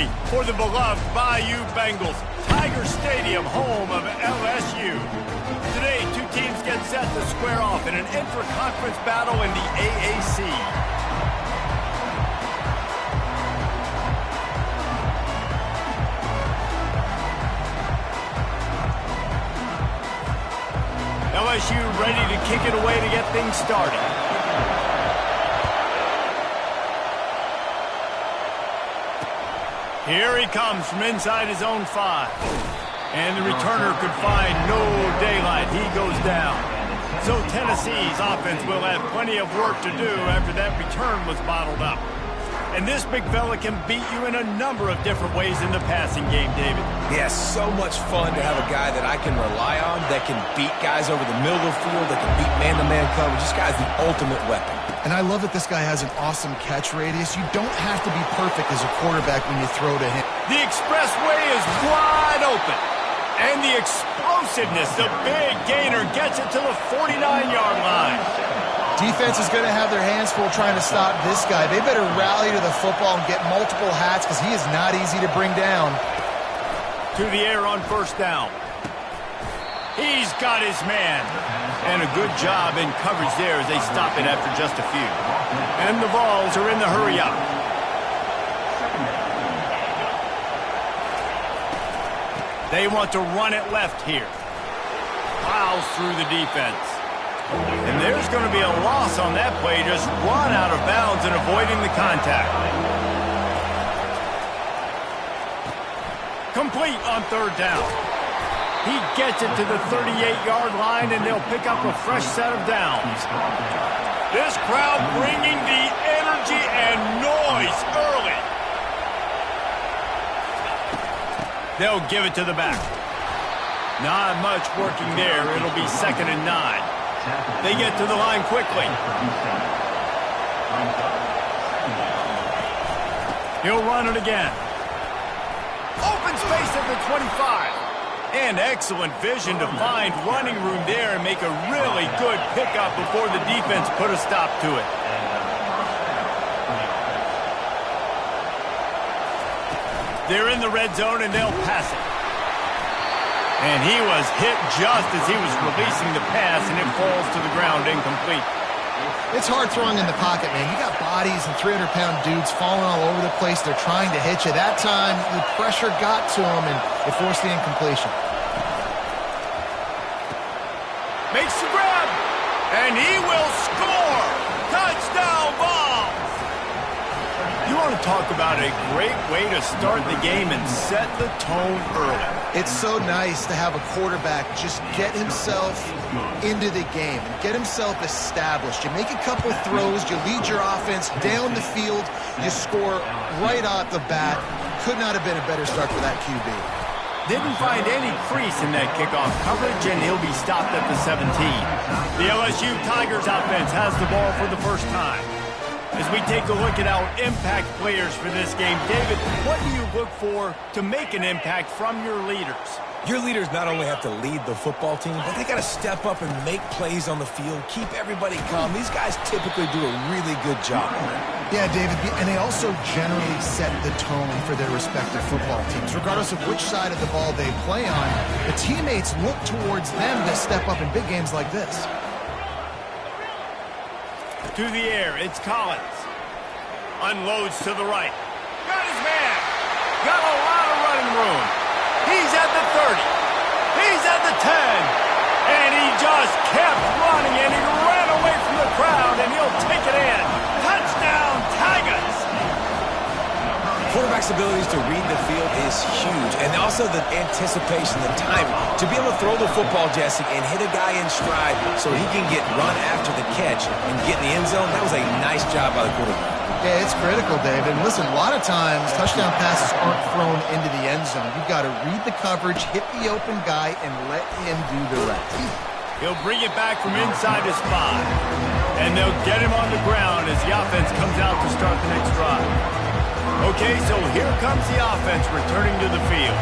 victory for the beloved Bayou Bengals. Tiger Stadium, home of LSU. Today, two teams get set to square off in an intra-conference battle in the AAC. LSU ready to kick it away to get things started. Here he comes from inside his own 5. And the returner could find no daylight. He goes down. So Tennessee's offense will have plenty of work to do after that return was bottled up. And this big fella can beat you in a number of different ways in the passing game, David. Yeah, so much fun to have a guy that I can rely on, that can beat guys over the middle of the field, that can beat man-to-man coverage. This guy's the ultimate weapon. And I love that this guy has an awesome catch radius. You don't have to be perfect as a quarterback when you throw to him. The expressway is wide open. And the explosiveness, the big gainer gets it to the 49-yard line. Defense is going to have their hands full trying to stop this guy. They better rally to the football and get multiple hats because he is not easy to bring down. To the air on first down. He's got his man. And a good job in coverage there as they stop it after just a few. And the Vols are in the hurry up. They want to run it left here. Plows through the defense. And there's going to be a loss on that play. Just run out of bounds and avoiding the contact. Complete on third down. He gets it to the 38-yard line, and they'll pick up a fresh set of downs. This crowd bringing the energy and noise early. They'll give it to the back. Not much working there. It'll be 2nd and 9. They get to the line quickly. He'll run it again. Open space at the 25. And excellent vision to find running room there and make a really good pickup before the defense put a stop to it. They're in the red zone and they'll pass it. And he was hit just as he was releasing the pass, and it falls to the ground incomplete. It's hard throwing in the pocket, man. You got bodies and 300-pound dudes falling all over the place. They're trying to hit you. That time, the pressure got to him, and it forced the incompletion. Makes the grab, and he will score. Touchdown, Vols! You want to talk about a great way to start the game and set the tone early. It's so nice to have a quarterback just get himself into the game and get himself established. You make a couple throws, you lead your offense down the field, you score right off the bat. Could not have been a better start for that QB. Didn't find any crease in that kickoff coverage, and he'll be stopped at the 17. The LSU Tigers offense has the ball for the first time. As we take a look at our impact players for this game, David, what do you look for to make an impact from your leaders? Your leaders not only have to lead the football team, but they got to step up and make plays on the field, keep everybody calm. These guys typically do a really good job. Yeah, David, and they also generally set the tone for their respective football teams. Regardless of which side of the ball they play on, the teammates look towards them to step up in big games like this. To the air, it's Collins. Unloads to the right. Got his man. Got a lot of running room. He's at the 30. He's at the 10. And he just kept running, and he ran away from the crowd, and he'll take it in. Touchdown, Tigers! Quarterback's abilities to read the field is huge, and also the anticipation, the timing. To be able to throw the football, Jesse, and hit a guy in stride so he can get run after the catch and get in the end zone, that was a nice job by the quarterback. Yeah, it's critical, David. And listen, a lot of times touchdown passes aren't thrown into the end zone. You've got to read the coverage, hit the open guy, and let him do the rest. He'll bring it back from inside his 5. And they'll get him on the ground as the offense comes out to start the next drive. Okay, so here comes the offense returning to the field.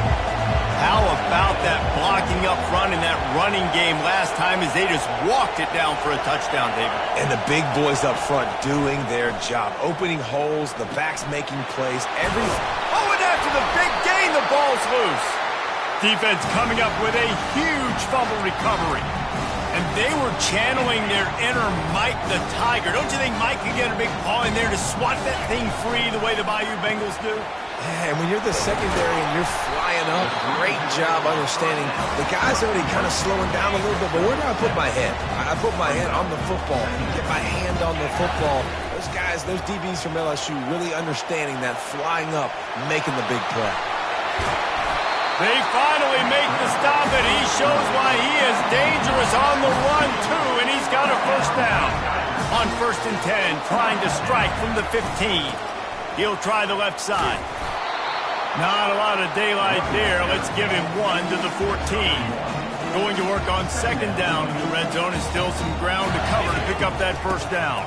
How about that blocking up front in that running game last time as they just walked it down for a touchdown, David? And the big boys up front doing their job, opening holes, the backs making plays, everything. Oh, and after the ball's loose. Defense coming up with a huge fumble recovery. And they were channeling their inner Mike the Tiger. Don't you think Mike could get a big paw in there to swat that thing free the way the Bayou Bengals do? Yeah, and when you're the secondary and you're flying up, great job understanding. The guy's already kind of slowing down a little bit, but where do I put my head? I put my head on the football, get my hand on the football. Those guys, those DBs from LSU really understanding that flying up, making the big play. They finally make the stop, and he shows why he is dangerous on the run, too, and he's got a first down. On 1st and 10, trying to strike from the 15. He'll try the left side. Not a lot of daylight there. Let's give him 1 to the 14. Going to work on 2nd down in the red zone, and still some ground to cover to pick up that first down.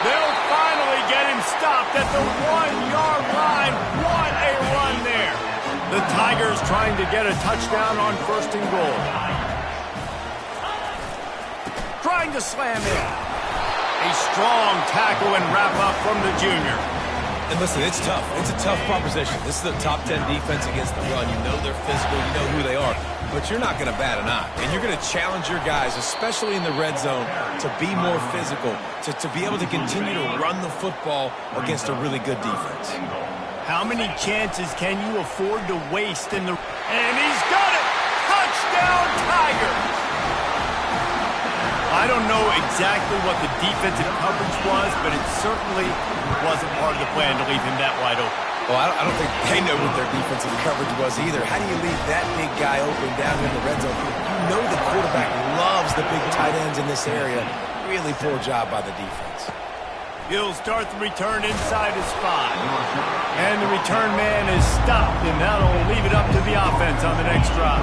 They'll finally get him stopped at the 1-yard line. What a run there. The Tigers trying to get a touchdown on 1st and goal. Trying to slam in. A strong tackle and wrap up from the junior. And listen, it's tough. It's a tough proposition. This is a top 10 defense against the run. You know they're physical. You know who they are. But you're not going to bat an eye. And you're going to challenge your guys, especially in the red zone, to be more physical, to be able to continue to run the football against a really good defense. How many chances can you afford to waste in the... And he's got it! Touchdown, Tigers! I don't know exactly what the defensive coverage was, but it certainly wasn't part of the plan to leave him that wide open. Well, I don't think they know what their defensive coverage was either. How do you leave that big guy open down in the red zone? You know the quarterback loves the big tight ends in this area. Really poor job by the defense. He'll start the return inside his 5. And the return man is stopped, and that'll leave it up to the offense on the next drive.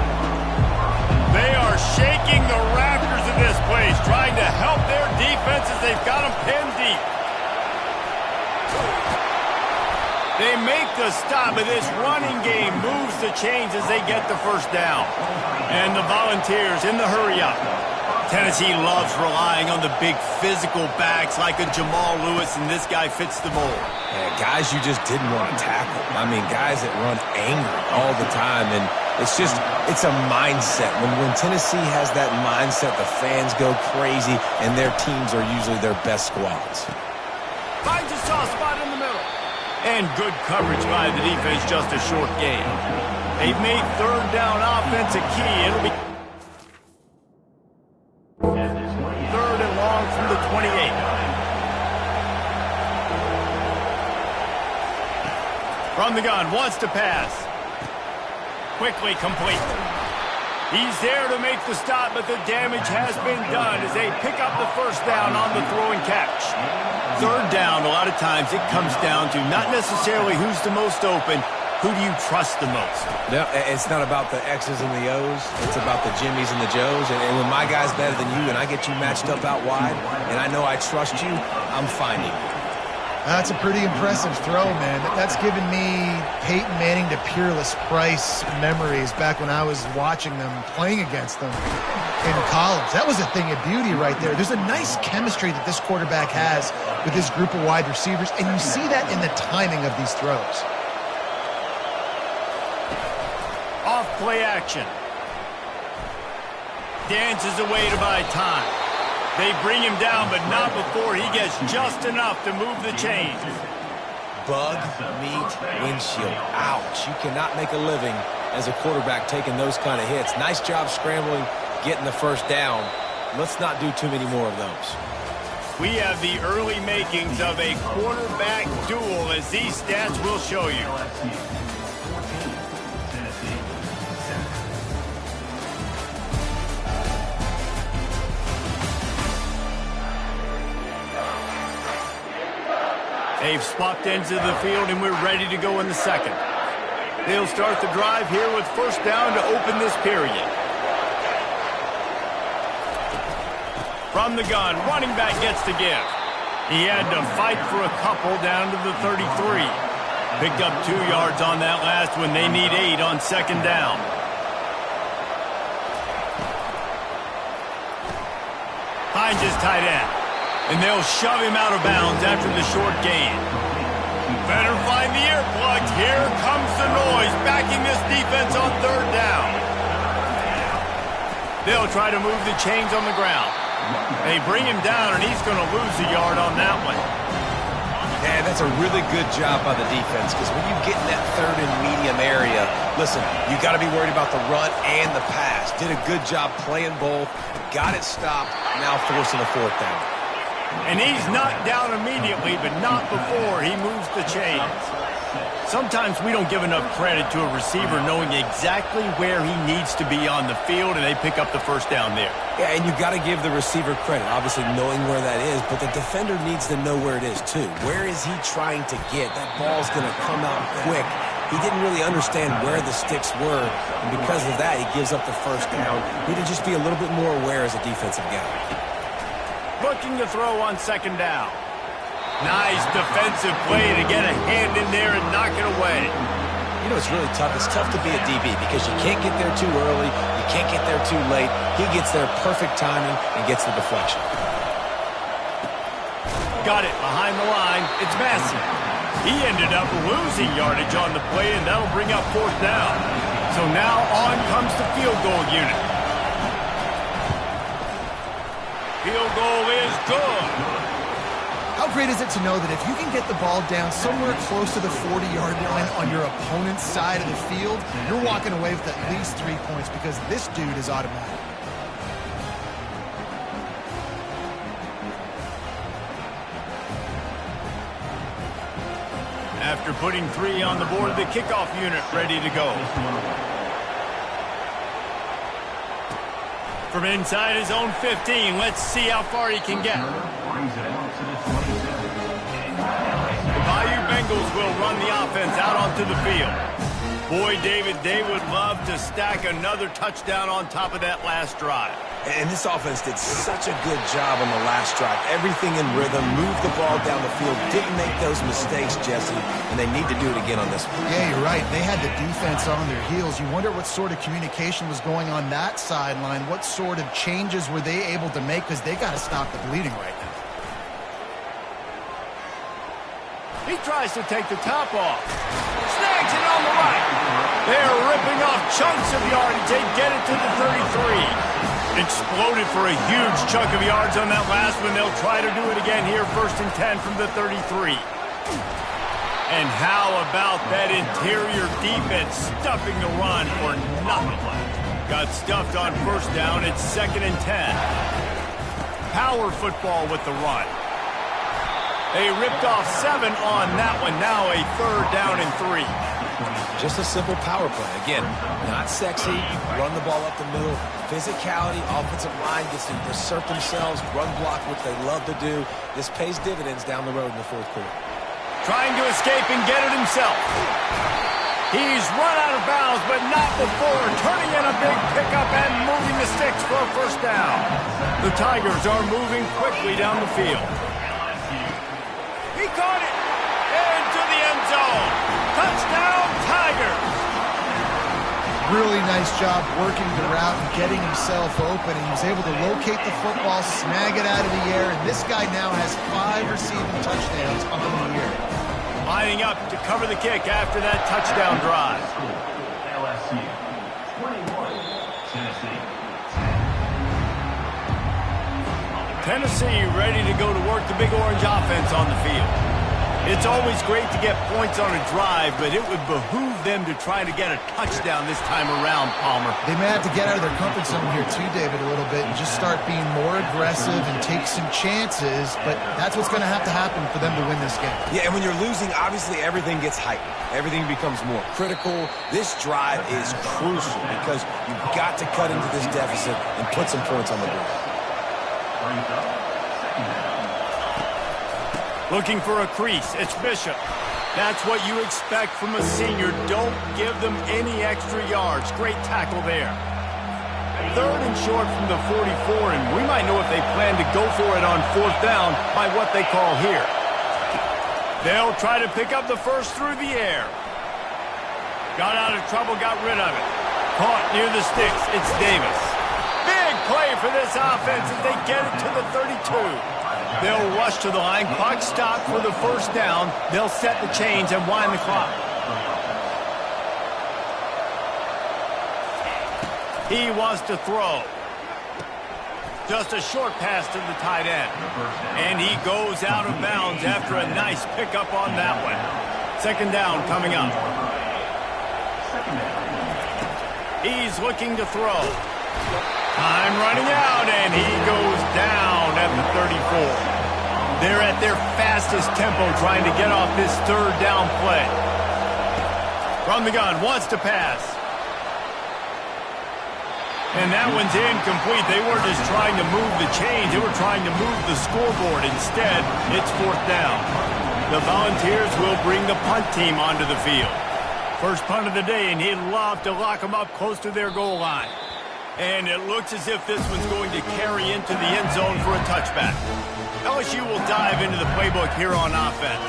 They are shaking the rafters of this place, trying to help their defense as they've got them pinned deep. They make the stop, but this running game moves the chains as they get the first down. And the Volunteers in the hurry-up. Tennessee loves relying on the big physical backs like a Jamal Lewis, and this guy fits the mold. Yeah, guys you just didn't want to tackle. I mean, guys that run angry all the time, and it's a mindset. When Tennessee has that mindset, the fans go crazy, and their teams are usually their best squads. Finds a soft spot in the middle. And good coverage by the defense, just a short gain. They've made 3rd down offense a key. It'll be 3rd and long from the 28. From the gun, wants to pass. Quickly complete. He's there to make the stop, but the damage has been done as they pick up the first down on the throw and catch. 3rd down, a lot of times it comes down to not necessarily who's the most open, who do you trust the most? No, it's not about the X's and the O's. It's about the Jimmys and the Joes. And when my guy's better than you and I get you matched up out wide and I know I trust you, I'm finding you. That's a pretty impressive throw, man. That's given me Peyton Manning to Peerless Price memories back when I was watching them, playing against them in college. That was a thing of beauty right there. There's a nice chemistry that this quarterback has with his group of wide receivers, and you see that in the timing of these throws. Off play action. Dances away to buy time. They bring him down, but not before he gets just enough to move the chains. Bug meat windshield. Ouch. You cannot make a living as a quarterback taking those kind of hits. Nice job scrambling, getting the first down. Let's not do too many more of those. We have the early makings of a quarterback duel, as these stats will show you. They've swapped ends of the field, and we're ready to go in the second. They'll start the drive here with first down to open this period. From the gun, running back gets to give. He had to fight for a couple down to the 33. Picked up 2 yards on that last one. They need 8 on second down. Finds his tight end. And they'll shove him out of bounds after the short gain. Better find the earplugs. Here comes the noise backing this defense on third down. They'll try to move the chains on the ground. They bring him down, and he's going to lose a yard on that one. Yeah, that's a really good job by the defense, because when you get in that third and medium area, listen, you got to be worried about the run and the pass. Did a good job playing both, got it stopped, now forcing a fourth down. And he's knocked down immediately, but not before he moves the chains. Sometimes we don't give enough credit to a receiver knowing exactly where he needs to be on the field, and they pick up the first down there. Yeah, and you got to give the receiver credit, obviously knowing where that is, but the defender needs to know where it is too. Where is he trying to get? That ball's going to come out quick. He didn't really understand where the sticks were, and because of that, he gives up the first down. Need to just be a little bit more aware as a defensive guy. Looking to throw on second down. Nice defensive play to get a hand in there and knock it away. You know, it's really tough. It's tough to be a DB because you can't get there too early. You can't get there too late. He gets there perfect timing and gets the deflection. Got it behind the line. It's Massey. He ended up losing yardage on the play, and that'll bring up fourth down. So now on comes the field goal unit. Field goal is good. How great is it to know that if you can get the ball down somewhere close to the 40-yard line on your opponent's side of the field, you're walking away with at least 3 points because this dude is automatic. After putting 3 on the board, the kickoff unit ready to go. From inside his own 15, let's see how far he can get. The Bayou Bengals will run the offense out onto the field. Boy, David, they would love to stack another touchdown on top of that last drive. And this offense did such a good job on the last drive. Everything in rhythm, moved the ball down the field, didn't make those mistakes, Jesse, and they need to do it again on this one. Yeah, you're right. They had the defense on their heels. You wonder what sort of communication was going on that sideline. What sort of changes were they able to make, because they got to stop the bleeding right now. He tries to take the top off. Snags it on the right. They're ripping off chunks of yardage. They get it to the 33. Exploded for a huge chunk of yards on that last one. They'll try to do it again here, 1st and 10 from the 33. And how about that interior defense stuffing the run for nothing? Got stuffed on first down. It's 2nd and 10. Power football with the run. They ripped off 7 on that one. Now a 3rd down and 3. Just a simple power play. Again, not sexy. Run the ball up the middle. Physicality, offensive line gets to assert themselves, run block, which they love to do. This pays dividends down the road in the 4th quarter. Trying to escape and get it himself. He's run out of bounds, but not before turning in a big pickup and moving the sticks for a first down. The Tigers are moving quickly down the field. He caught it into the end zone. Touchdown, Tigers. Really nice job working the route and getting himself open. And he was able to locate the football, snag it out of the air, and this guy now has 5 receiving touchdowns on the year. Lining up to cover the kick after that touchdown drive. LSU 21, Tennessee. Tennessee ready to go to work the Big Orange offense on the field. It's always great to get points on a drive, but it would behoove them to try to get a touchdown this time around, Palmer. They may have to get out of their comfort zone here too, David, a little bit, and just start being more aggressive and take some chances, but that's what's going to happen for them to win this game. Yeah, and when you're losing, obviously everything gets heightened. Everything becomes more critical. This drive is crucial because you've got to cut into this deficit and put some points on the board. Looking for a crease. It's Bishop. That's what you expect from a senior. Don't give them any extra yards. Great tackle there. 3rd and short from the 44, and we might know if they plan to go for it on 4th down by what they call here. They'll try to pick up the first through the air. Got out of trouble, got rid of it. Caught near the sticks. It's Davis. Big play for this offense as they get it to the 32. They'll rush to the line. Clock stopped for the first down. They'll set the chains and wind the clock. He wants to throw. Just a short pass to the tight end. And he goes out of bounds after a nice pickup on that one. Second down coming up. He's looking to throw. Time running out, and he goes down at the 34. They're at their fastest tempo trying to get off this third down play. From the gun, wants to pass. And that one's incomplete. They weren't just trying to move the chains. They were trying to move the scoreboard. Instead, it's fourth down. The Volunteers will bring the punt team onto the field. First punt of the day, and he'd love to lock them up close to their goal line. And it looks as if this one's going to carry into the end zone for a touchback. LSU will dive into the playbook here on offense.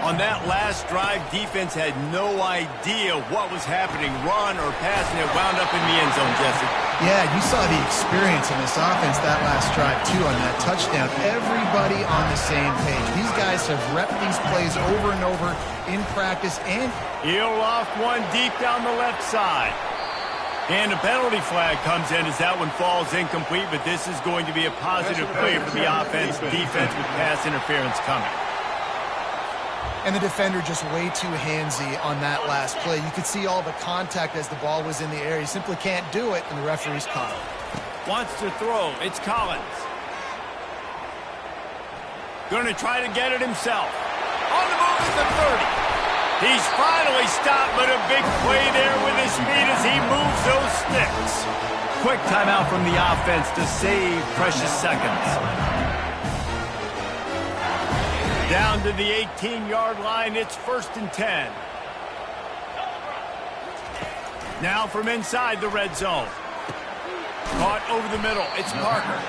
On that last drive, defense had no idea what was happening, run or pass, and it wound up in the end zone, Jesse. Yeah, you saw the experience in this offense that last drive, too, on that touchdown. Everybody on the same page. These guys have repped these plays over and over in practice. And he'll loft one deep down the left side. And a penalty flag comes in as that one falls incomplete, but this is going to be a positive play for the offense, defense with pass interference coming. And the defender just way too handsy on that last play. You could see all the contact as the ball was in the air. He simply can't do it, and the referee's caught him. Wants to throw. It's Collins. Going to try to get it himself. On the move at the 30. He's finally stopped, but a big play there with his speed as he moves those sticks. Quick timeout from the offense to save precious seconds. Down to the 18-yard line, it's 1st and 10. Now from inside the red zone. Caught over the middle, it's Parker.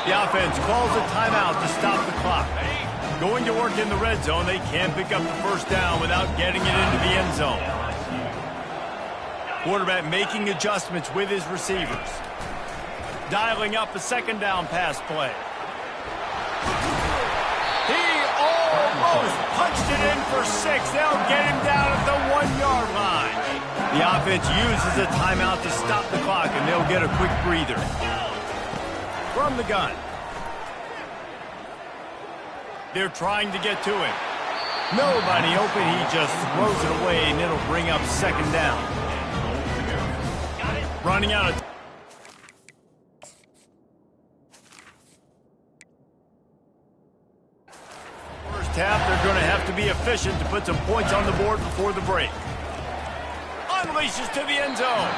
The offense calls a timeout to stop the clock. Going to work in the red zone, they can't pick up the first down without getting it into the end zone. Quarterback making adjustments with his receivers. Dialing up a second down pass play. Almost punched it in for 6. They'll get him down at the 1-yard line. The offense uses a timeout to stop the clock, and they'll get a quick breather. From the gun. They're trying to get to him. Nobody open. He just throws it away, and it'll bring up second down. Running out of half, they're going to have to be efficient to put some points on the board before the break. Unleashes to the end zone.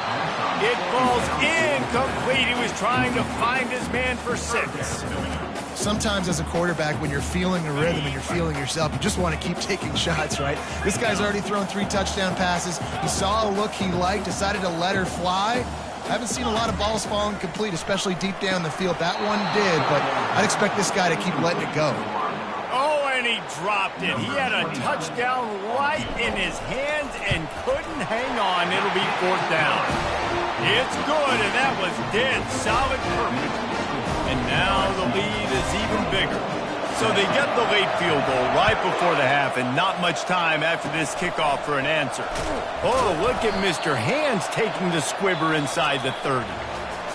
It falls incomplete. He was trying to find his man for 6. Sometimes as a quarterback, when you're feeling the rhythm and you're feeling yourself, you just want to keep taking shots, right? This guy's already thrown 3 touchdown passes. He saw a look he liked, decided to let her fly. I haven't seen a lot of balls falling complete, especially deep down the field. That one did, but I'd expect this guy to keep letting it go. And he dropped it. He had a touchdown right in his hands and couldn't hang on. It'll be 4th down. It's good, and that was dead solid perfect. And now the lead is even bigger. So they get the late field goal right before the half, and not much time after this kickoff for an answer. Oh, look at Mr. Hands taking the squibber inside the 30.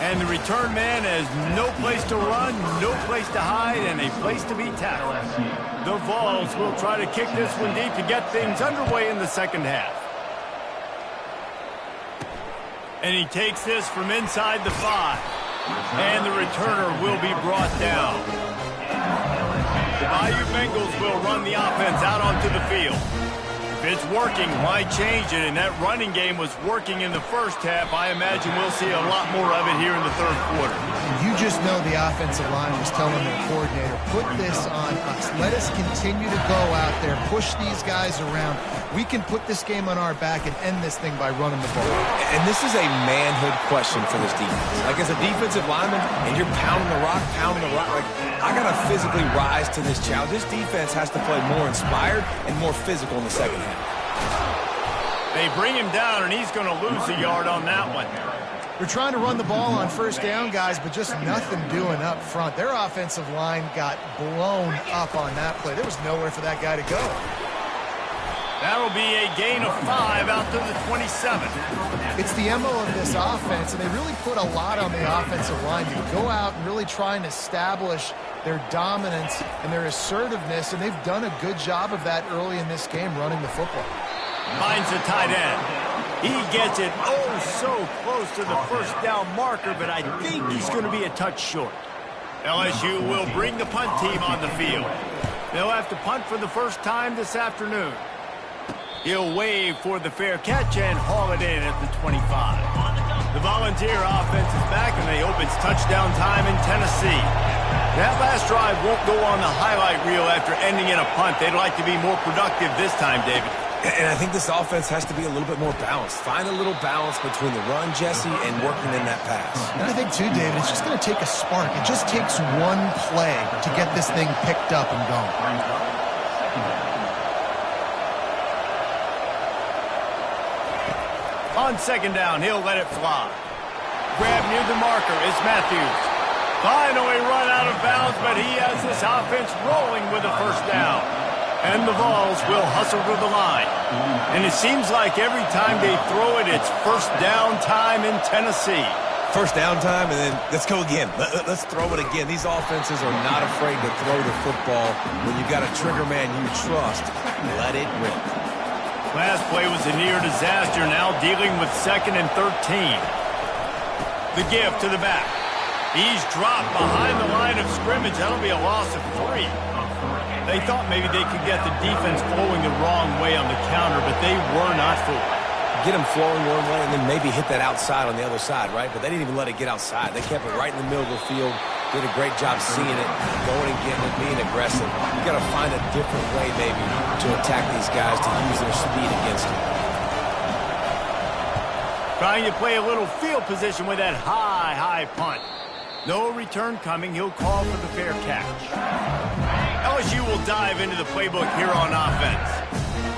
And the return man has no place to run, no place to hide, and a place to be tackled. The Vols will try to kick this one deep to get things underway in the second half. And he takes this from inside the 5. And the returner will be brought down. The Bayou Bengals will run the offense out onto the field. If it's working, why change it? And that running game was working in the first half. I imagine we'll see a lot more of it here in the third quarter. You just know the offensive line was telling their coordinator, put this on us. Let us continue to go out there, push these guys around. We can put this game on our back and end this thing by running the ball. And this is a manhood question for this defense. Like, as a defensive lineman, and you're pounding the rock, like, I got to physically rise to this challenge. This defense has to play more inspired and more physical in the second half. They bring him down, and he's going to lose a yard on that one. They're trying to run the ball on first down, guys, but just nothing doing up front. Their offensive line got blown up on that play. There was nowhere for that guy to go. That'll be a gain of 5 out to the 27. It's the MO of this offense, and they really put a lot on the offensive line to go out and really try and establish their dominance and their assertiveness, and they've done a good job of that early in this game running the football. Finds the tight end. He gets it oh so close to the first down marker, but I think he's going to be a touch short. LSU will bring the punt team on the field. They'll have to punt for the first time this afternoon. He'll wave for the fair catch and haul it in at the 25. The Volunteer offense is back, and they hope it's touchdown time in Tennessee. That last drive won't go on the highlight reel after ending in a punt. They'd like to be more productive this time, David. And I think this offense has to be a little bit more balanced. Find a little balance between the run, Jesse, and working in that pass. And I think, too, David, it's just going to take a spark. It just takes one play to get this thing picked up and going. On second down, he'll let it fly. Grab near the marker is Matthews. Finally run out of bounds, but he has this offense rolling with a first down. And the Vols will hustle to the line. And it seems like every time they throw it, it's first down time in Tennessee. First down time, and then let's go again. Let's throw it again. These offenses are not afraid to throw the football. When you've got a trigger man you trust, let it rip. Last play was a near disaster, now dealing with 2nd and 13. The give to the back. He's dropped behind the line of scrimmage. That'll be a loss of 3. They thought maybe they could get the defense flowing the wrong way on the counter, but they were not fooled. Get them flowing one way and then maybe hit that outside on the other side, right? But they didn't even let it get outside. They kept it right in the middle of the field. Did a great job seeing it, going and getting it, being aggressive. You got to find a different way maybe to attack these guys to use their speed against them. Trying to play a little field position with that high punt. No return coming. He'll call for the fair catch. LSU will dive into the playbook here on offense.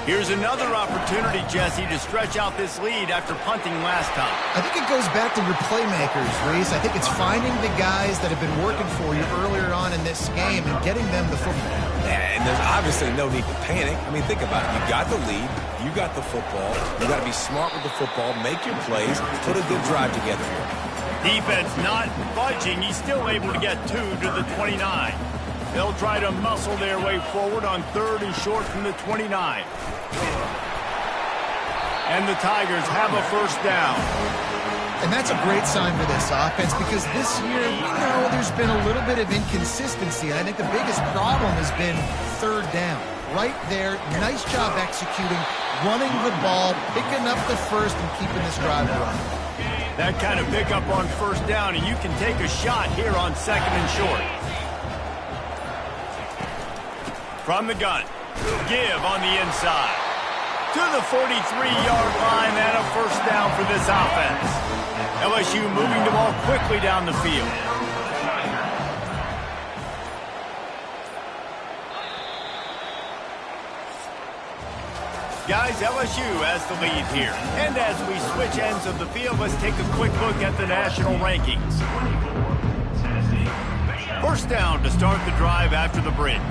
Here's another opportunity, Jesse, to stretch out this lead after punting last time. I think it goes back to your playmakers, Reese. I think it's finding the guys that have been working for you earlier on in this game and getting them the football. And there's obviously no need to panic. I mean, think about it. You got the lead. You got the football. You got to be smart with the football. Make your plays. Put a good drive together here. Defense not budging. He's still able to get 2 to the 29. They'll try to muscle their way forward on 3rd and short from the 29. And the Tigers have a first down. And that's a great sign for this offense because this year, there's been a little bit of inconsistency. And I think the biggest problem has been 3rd down. Right there, nice job executing, running the ball, picking up the first, and keeping this drive going. That kind of pickup on first down, and you can take a shot here on 2nd and short. From the gun, give on the inside. To the 43-yard line and a first down for this offense. LSU moving the ball quickly down the field. Guys, LSU has the lead here. And as we switch ends of the field, let's take a quick look at the national rankings. First down to start the drive after the break.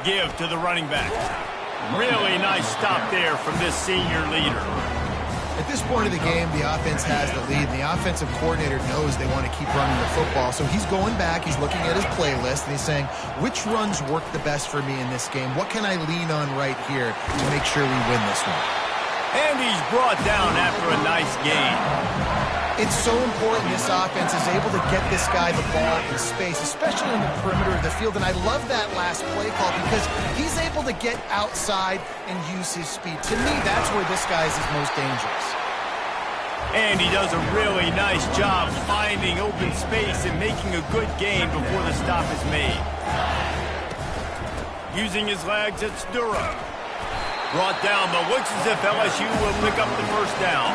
Give to the running back. Really nice stop there from this senior leader. At this point of the game, the offense has the lead. The offensive coordinator knows they want to keep running the football. So he's going back, he's looking at his playlist, and he's saying, which runs work the best for me in this game? What can I lean on right here to make sure we win this one? And he's brought down after a nice gain. It's so important this offense is able to get this guy the ball in space, especially in the perimeter of the field. And I love that last play call because he's able to get outside and use his speed. To me, that's where this guy is his most dangerous. And he does a really nice job finding open space and making a good gain before the stop is made. Using his legs, it's Durham. Brought down, but looks as if LSU will pick up the first down.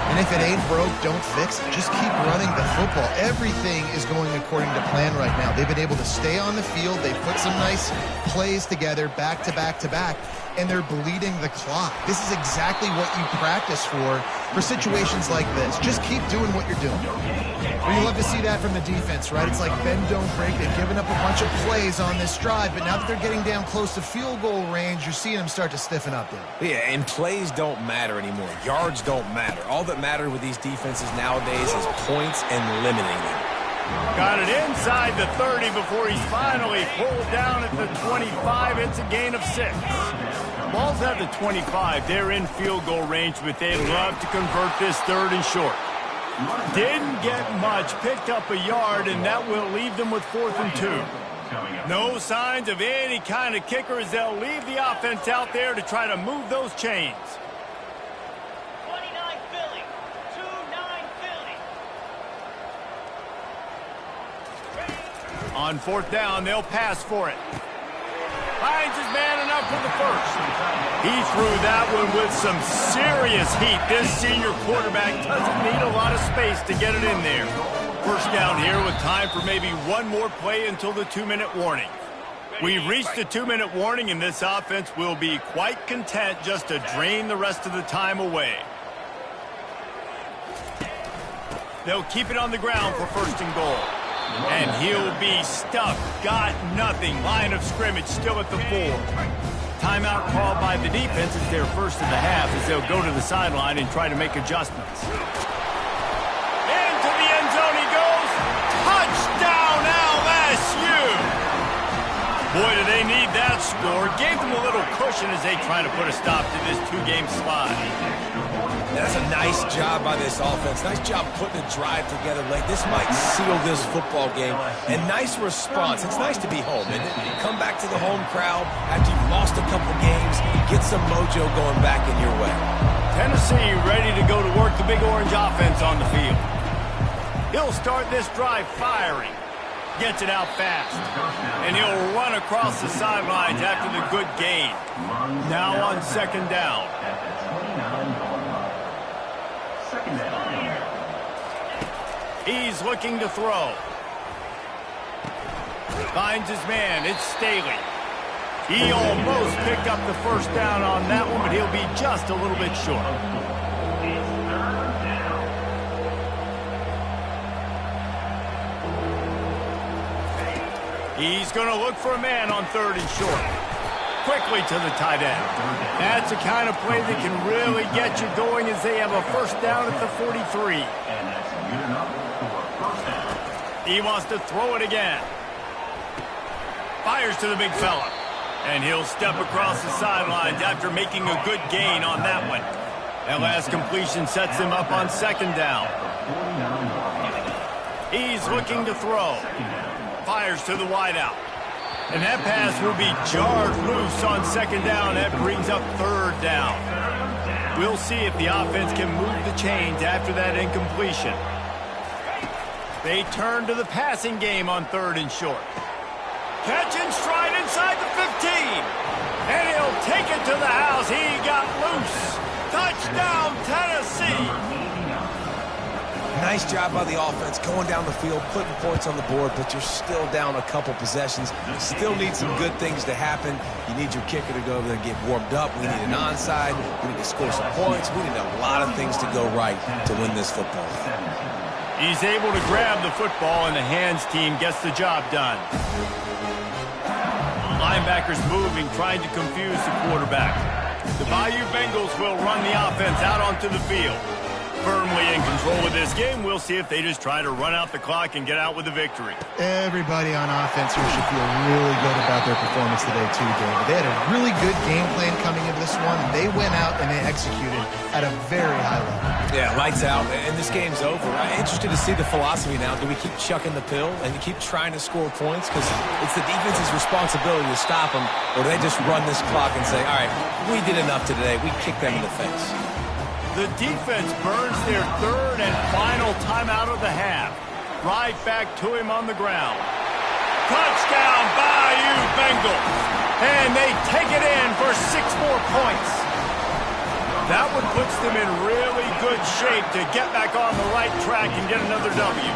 And if it ain't broke, don't fix it. Just keep running the football. Everything is going according to plan right now. They've been able to stay on the field. They've put some nice plays together, back to back to back, and they're bleeding the clock. This is exactly what you practice for situations like this. Just keep doing what you're doing. Well, you love to see that from the defense, right? It's like bend, don't break. They've given up a bunch of plays on this drive, but now that they're getting down close to field goal range, you're seeing them start to stiffen up there. Yeah, and plays don't matter anymore. Yards don't matter. All that matters with these defenses nowadays is points and limiting them. Got it inside the 30 before he's finally pulled down at the 25. It's a gain of 6. Ball's at the 25. They're in field goal range, but they'd love to convert this 3rd and short. Didn't get much, picked up a yard, and that will leave them with 4th and 2. No signs of any kind of kicker as they'll leave the offense out there to try to move those chains. 29 Philly, 2-9 Philly. On 4th down, they'll pass for it. Finds his man enough for the 1st. He threw that one with some serious heat. This senior quarterback doesn't need a lot of space to get it in there. 1st down here with time for maybe one more play until the 2-minute warning. We've reached the 2-minute warning, and this offense will be quite content just to drain the rest of the time away. They'll keep it on the ground for 1st and goal. And he'll be stuck. Got nothing. Line of scrimmage still at the 4. Timeout called by the defense is their 1st of the half as they'll go to the sideline and try to make adjustments. Into the end zone he goes. Touchdown LSU! Boy, do they need that score. Gave them a little cushion as they try to put a stop to this 2-game slide. That's a nice job by this offense. Nice job putting a drive together late. This might seal this football game. And nice response. It's nice to be home, isn't it? Come back to the home crowd after you've lost a couple games. Get some mojo going back in your way. Tennessee ready to go to work the Big Orange offense on the field. He'll start this drive firing. Gets it out fast. And he'll run across the sidelines after the good gain. Now on 2nd down. He's looking to throw. Finds his man. It's Staley. He almost picked up the 1st down on that one, but he'll be just a little bit short. He's going to look for a man on 3rd and short. Quickly to the tight end. That's the kind of play that can really get you going as they have a 1st down at the 43. He wants to throw it again. Fires to the big fella. And he'll step across the sidelines after making a good gain on that one. That last completion sets him up on 2nd down. He's looking to throw. Fires to the wideout. And that pass will be jarred loose on 2nd down. That brings up 3rd down. We'll see if the offense can move the chains after that incompletion. They turn to the passing game on 3rd and short. Catch and stride inside the 15. And he'll take it to the house. He got loose. Touchdown, Tennessee. Nice job by the offense going down the field, putting points on the board, but you're still down a couple possessions. You still need some good things to happen. You need your kicker to go over there and get warmed up. We need an onside. We need to score some points. We need a lot of things to go right to win this football game. He's able to grab the football, and the hands team gets the job done. Linebackers moving, trying to confuse the quarterback. The Bayou Bengals will run the offense out onto the field. Firmly in control of this game. We'll see if they just try to run out the clock and get out with the victory. Everybody on offense here should feel really good about their performance today, too, David. They had a really good game plan coming into this one. They went out and they executed at a very high level. Yeah, lights out, and this game's over. I'm interested to see the philosophy now. Do we keep chucking the pill and keep trying to score points? Because it's the defense's responsibility to stop them, or do they just run this clock and say, all right, we did enough today. We kicked them in the face. The defense burns their 3rd and final timeout of the half. Right back to him on the ground. Touchdown, Bayou Bengals. And they take it in for 6 more points. That one puts them in really good shape to get back on the right track and get another W.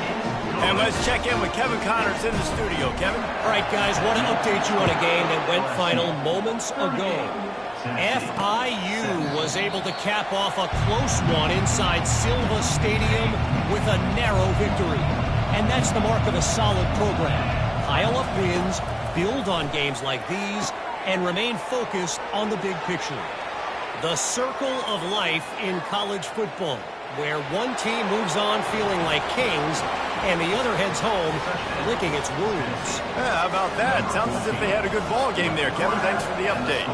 And let's check in with Kevin Connors in the studio. Kevin? All right, guys, want to update you on a game that went final moments ago. FIU was able to cap off a close one inside Silva Stadium with a narrow victory. And that's the mark of a solid program. Pile up wins, build on games like these, and remain focused on the big picture. The circle of life in college football, where one team moves on feeling like kings and the other heads home licking its wounds. Yeah, how about that? Sounds as if they had a good ball game there, Kevin. Thanks for the update.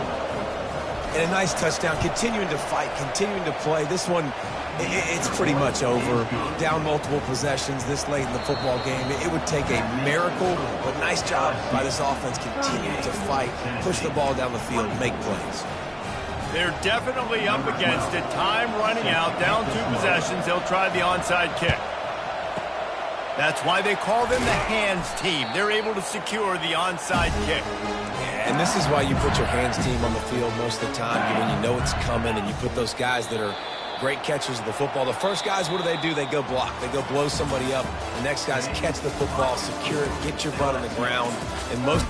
And a nice touchdown, continuing to fight, continuing to play. This one, it's pretty much over. Down multiple possessions this late in the football game. It would take a miracle, but nice job by this offense continuing to fight, push the ball down the field, make plays. They're definitely up against it. Time running out, down 2 possessions. They'll try the onside kick. That's why they call them the hands team. They're able to secure the onside kick. Yeah, and this is why you put your hands team on the field most of the time, when you know it's coming, and you put those guys that are great catchers of the football. The first guys, what do? They go block. They go blow somebody up. The next guys catch the football, secure it, get your butt on the ground, and most